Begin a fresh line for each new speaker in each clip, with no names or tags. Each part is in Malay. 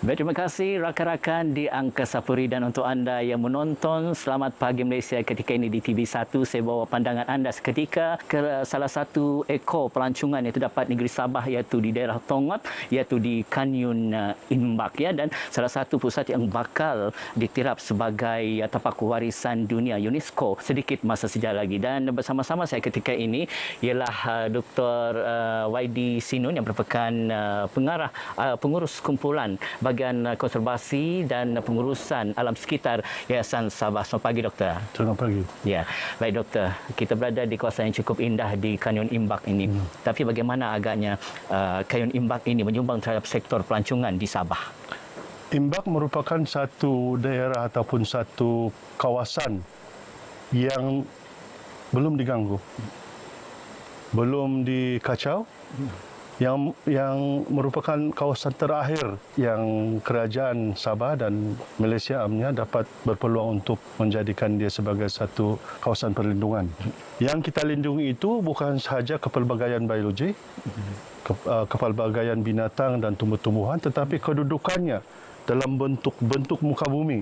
Baik, terima kasih rakan-rakan di Angkasa Puri dan untuk anda yang menonton, selamat pagi Malaysia ketika ini di TV1. Saya bawa pandangan anda seketika ke salah satu ekor pelancongan yang terdapat negeri Sabah, iaitu di daerah Tongot, iaitu di Kanyun Imbak, ya, dan salah satu pusat yang bakal ditirap sebagai tapak warisan dunia UNESCO sedikit masa sekejap lagi. Dan bersama-sama saya ketika ini ialah Dr. YD Sinun yang merupakan pengarah pengurus kumpulan bahagian konservasi dan pengurusan alam sekitar Yayasan Sabah. Selamat pagi, Doktor.
Selamat pagi.
Ya, baik Doktor. Kita berada di kawasan yang cukup indah di Kanyun Imbak ini. Tapi bagaimana agaknya Kanyun Imbak ini menyumbang terhadap sektor pelancongan di Sabah?
Imbak merupakan satu daerah ataupun satu kawasan yang belum diganggu, belum dikacau, yang merupakan kawasan terakhir yang kerajaan Sabah dan Malaysia amnya dapat berpeluang untuk menjadikan dia sebagai satu kawasan perlindungan. Yang kita lindungi itu bukan sahaja kepelbagaian biologi, kepelbagaian binatang dan tumbuh-tumbuhan, tetapi kedudukannya dalam bentuk muka bumi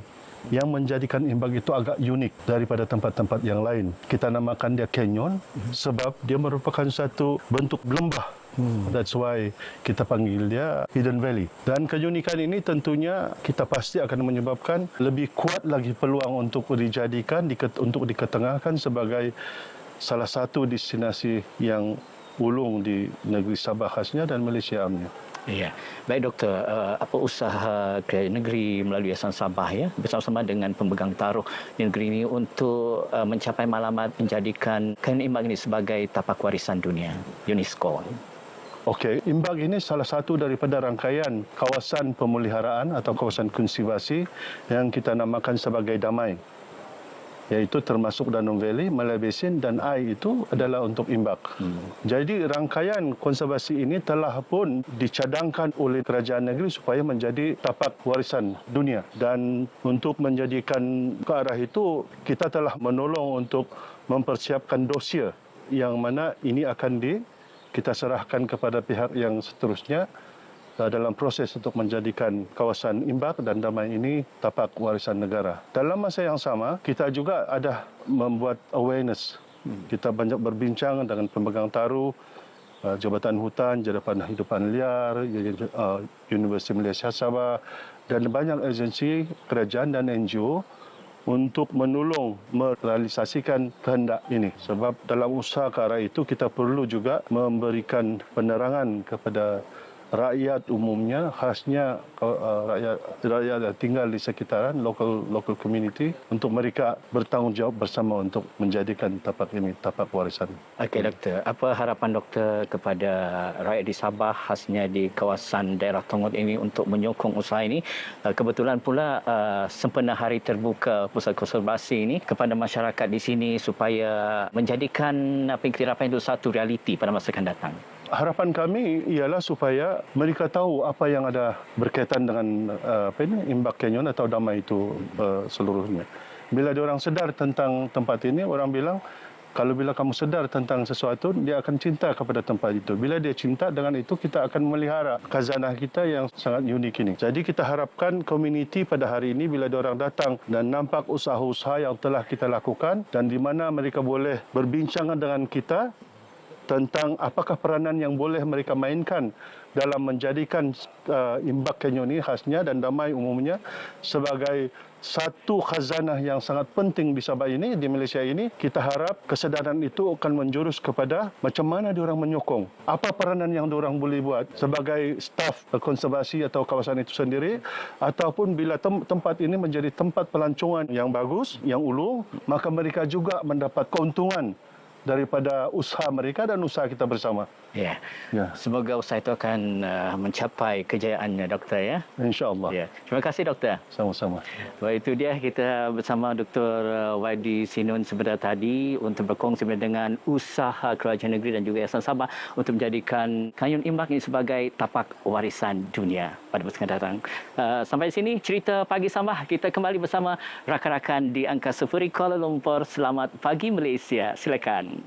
yang menjadikan Imbak itu agak unik daripada tempat-tempat yang lain. Kita namakan dia canyon sebab dia merupakan satu bentuk lembah. That's why kita panggil dia Hidden Valley. Dan keunikan ini tentunya kita pasti akan menyebabkan lebih kuat lagi peluang untuk dijadikan, untuk diketengahkan sebagai salah satu destinasi yang ulung di negeri Sabah khasnya dan Malaysia amnya.
Ya, baik Doktor. Apa usaha kerajaan negeri melalui Yayasan Sabah, ya, bersama-sama dengan pemegang taruh di negeri ini untuk mencapai matlamat menjadikan Kanyun Imbak ini sebagai tapak warisan dunia UNESCO?
Okey, Imbak ini salah satu daripada rangkaian kawasan pemeliharaan atau kawasan konservasi yang kita namakan sebagai damai. Iaitu termasuk Danong Valley, Malay Basin dan Ai itu adalah untuk Imbak. Jadi rangkaian konservasi ini telah pun dicadangkan oleh kerajaan negeri supaya menjadi tapak warisan dunia. Dan untuk menjadikan ke arah itu, kita telah menolong untuk mempersiapkan dossier yang mana ini akan kita serahkan kepada pihak yang seterusnya dalam proses untuk menjadikan kawasan Imbak dan Damai ini tapak warisan negara. Dalam masa yang sama, kita juga ada membuat awareness. Kita banyak berbincang dengan pemegang taruh, Jabatan Hutan, Jabatan Hidupan Liar, Universiti Malaysia Sabah dan banyak agensi kerajaan dan NGO untuk menolong merealisasikan kehendak ini. Sebab dalam usaha ke arah itu kita perlu juga memberikan penerangan kepada rakyat umumnya, khasnya rakyat yang tinggal di sekitaran local community, untuk mereka bertanggungjawab bersama untuk menjadikan tapak ini tapak warisan.
Okey Doktor, apa harapan Doktor kepada rakyat di Sabah, khasnya di kawasan daerah Tongot ini, untuk menyokong usaha ini? Kebetulan pula sempena hari terbuka pusat konservasi ini kepada masyarakat di sini supaya menjadikan pengetirapan itu satu realiti pada masa akan datang.
Harapan kami ialah supaya mereka tahu apa yang ada berkaitan dengan Imbak Canyon atau Damai itu seluruhnya. Bila diorang sedar tentang tempat ini, orang bilang kalau bila kamu sedar tentang sesuatu, dia akan cinta kepada tempat itu. Bila dia cinta, dengan itu kita akan melihara khazanah kita yang sangat unik ini. Jadi kita harapkan komuniti pada hari ini bila diorang datang dan nampak usaha-usaha yang telah kita lakukan dan di mana mereka boleh berbincang dengan kita tentang apakah peranan yang boleh mereka mainkan dalam menjadikan Imbak Canyon ini khasnya dan Damai umumnya sebagai satu khazanah yang sangat penting di Sabah ini, di Malaysia ini. Kita harap kesedaran itu akan menjurus kepada macam mana diorang menyokong. Apa peranan yang diorang boleh buat sebagai staf konservasi atau kawasan itu sendiri, ataupun bila tempat ini menjadi tempat pelancongan yang bagus, yang ulung, maka mereka juga mendapat keuntungan daripada usaha mereka dan usaha kita bersama.
Ya. Semoga usaha itu akan mencapai kejayaannya, Doktor, ya.
InsyaAllah.
Ya. Terima kasih, Doktor.
Sama-sama.
Baik, itu dia kita bersama Dr. YD Sinun sebentar tadi untuk berkongsi dengan usaha kerajaan negeri dan juga Yayasan Sabah untuk menjadikan Kanyun Imbak ini sebagai tapak warisan dunia pada masa akan datang. Sampai di sini cerita Pagi Sabah. Kita kembali bersama rakan-rakan di Angkasa Puri Kuala Lumpur. Selamat pagi Malaysia. Silakan.